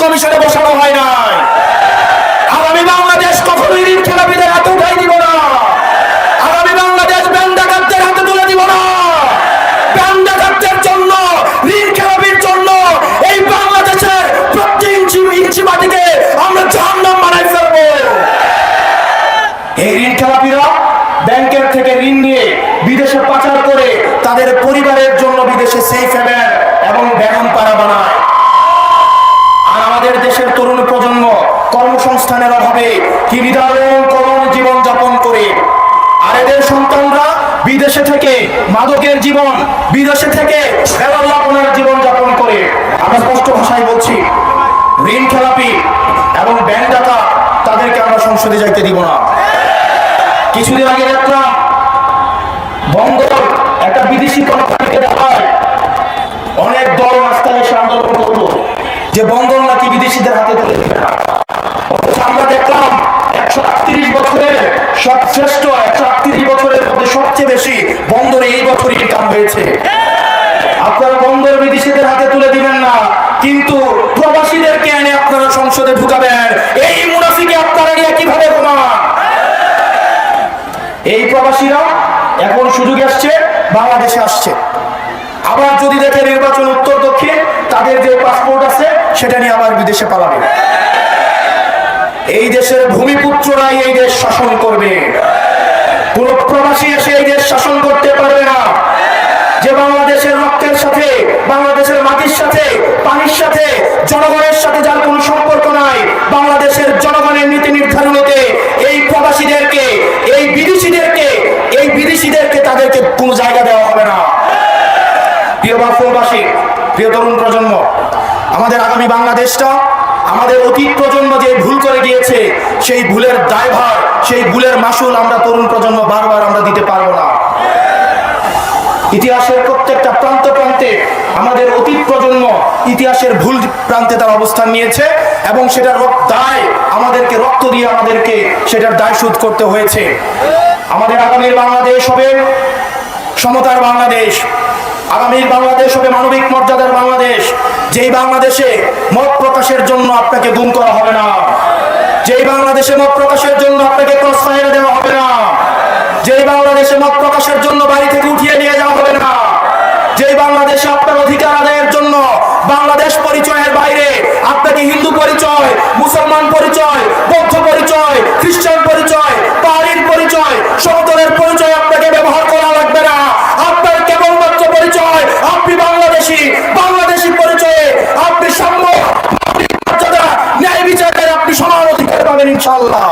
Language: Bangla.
কমিশনে বসানো হয় নাই। আগামী বাংলাদেশ কখনোই ঋণ খেলাপিদের হাতে উঠাই দিব না। আগামী বাংলাদেশ ব্যাংক ডাকাতদের হাতে তুলে দিব না। ব্যাংক ডাকাতদের জন্য, ঋণ খেলাপির জন্য এই বাংলাদেশের প্রত্যেক ইঞ্চি মাটিকে আমরা জাহান্নাম বানাই ফেলবো। এই ঋণ খেলাপিরা ব্যাংকের থেকে ঋণ নিয়ে বিদেশে পাচার করে তাদের পরিবারের জন্য বিদেশে সেফ হেভেন এবং বেগম পাড়া বানায়। আর আমাদের দেশের তরুণ প্রজন্ম কর্মসংস্থানের অভাবে কি নিদারুণ করুণ জীবন যাপন করে। আর এদের সন্তানরা বিদেশে থেকে মাদকের জীবন, বিদেশে থেকে বেলাল্লাপনার জীবন যাপন করে। আমরা স্পষ্ট ভাষায় বলছি, ঋণ খেলাপি এবং ব্যাংক ডাকাত তাদেরকে আমরা সংসদে যাইতে দিব না। কিছুদিন আগে দেখলাম বন্দর একটা বিদেশি কোম্পানিকে দেখায় অনেক দল রাস্তায় এসে আন্দোলন করলো যে বন্দর নাকি বিদেশিদের হাতে তুলে দেবে না। আমরা দেখলাম 138 বছরের সর্বশ্রেষ্ঠ 138 বছরের মধ্যে সবচেয়ে বেশি বন্দরে এই বছরই ইনকাম হয়েছে। আপনারা বন্দর বিদেশিদের হাতে তুলে দিবেন না, কিন্তু প্রবাসীদেরকে এনে আপনারা সংসদে ঢুকাবেন। এই মুনাফিকে আপনারা নিয়ে কিভাবে ঘুমান? এই প্রবাসীরা এখন সুযোগ আসছে, বাংলাদেশে আসছে। আবার যদি দেখে নির্বাচন উত্তর দক্ষিণ, তাদের যে পাসপোর্ট আছে সেটা নিয়ে আবার বিদেশে পালাবে। এই দেশের ভূমিপুত্ররাই এই দেশ শাসন করবে। কোন প্রবাসী এসে এই দেশ শাসন করতে পারবে না। যে বাংলাদেশের রক্তের সাথে, বাংলাদেশের মাটির সাথে, পানির সাথে, জনগণের সাথে যার কোনো সম্পর্ক নাই, বাংলাদেশের জনগণের নীতি নির্ধারণীতে এই প্রবাসীদেরকে, এই বিদেশিদেরকে তাদেরকে কোনো জায়গা দেওয়া হবে না। প্রিয় বাংলাদেশী, প্রিয় তরুণ প্রজন্ম, আমাদের আগামী বাংলাদেশটা, আমাদের অতীত প্রজন্ম যে ভুল করে গিয়েছে, সেই ভুলের দায়ভার, সেই ভুলের মাসুল আমরা তরুণ প্রজন্ম বারবার আমরা দিতে পারবো না। ইতিহাসের প্রত্যেকটা প্রান্ত প্রান্তে আমাদের অতীত প্রজন্ম ইতিহাসের ভুল প্রান্তে তার অবস্থান নিয়েছে এবং সেটার দায় আমাদেরকে রক্ত দিয়ে আমাদেরকে সেটার দায় শোধ করতে হয়েছে। আমাদের আগামীর বাংলাদেশ হবে সমতার বাংলাদেশ, আগামীর বাংলাদেশ হবে মানবিক মর্যাদার বাংলাদেশ, যেই বাংলাদেশে মত প্রকাশের জন্য আপনাকে গুম করা হবে না, যেই বাংলাদেশে মত প্রকাশের জন্য আপনাকে ক্রস ফায়ার দেওয়া হবে না, যেই বাংলাদেশে মত প্রকাশের জন্য বাড়ি থেকে উঠিয়ে নিয়ে যাওয়া হবে না, যেই বাংলাদেশে আপনার অধিকার আদায়ের জন্য বাংলাদেশ পরিচয়ের বাইরে আপনাকে হিন্দু পরিচয়, মুসলমান পরিচয়, বৌদ্ধ পরিচয়, খ্রিস্টান পরিচয়, পাহাড়ির পরিচয়, সমতলের পরিচয় আপনাকে ব্যবহার করা লাগবে না। আপনার কেবলমাত্র পরিচয় আপনি বাংলাদেশী, বাংলাদেশী পরিচয়ে আপনি সাম্য, ন্যায় বিচারের আপনি সমান অধিকার পাবেন ইনশাআল্লাহ।